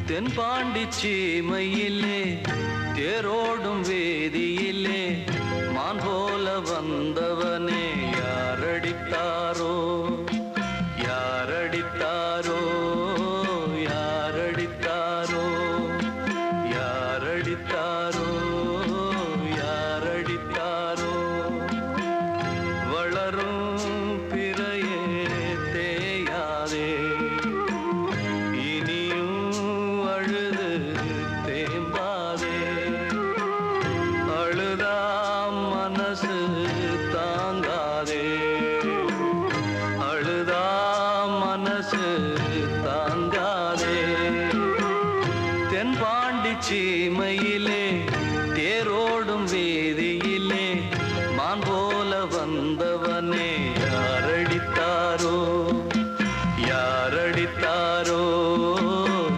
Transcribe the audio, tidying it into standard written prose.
தென்பாண்டி சீமையிலே தேரோடும் வேதியிலே மான் போல வந்தவனே யாரடித்தாரோ யாரடித்தாரோ யாரடித்தாரோ யாரடித்தாரோ யாரடித்தாரோ வளரும் பிறையே தேயாதே மனசு தாங்காதே அழுதா மனசு தாங்காதே தென்பாண்டி சீமையிலே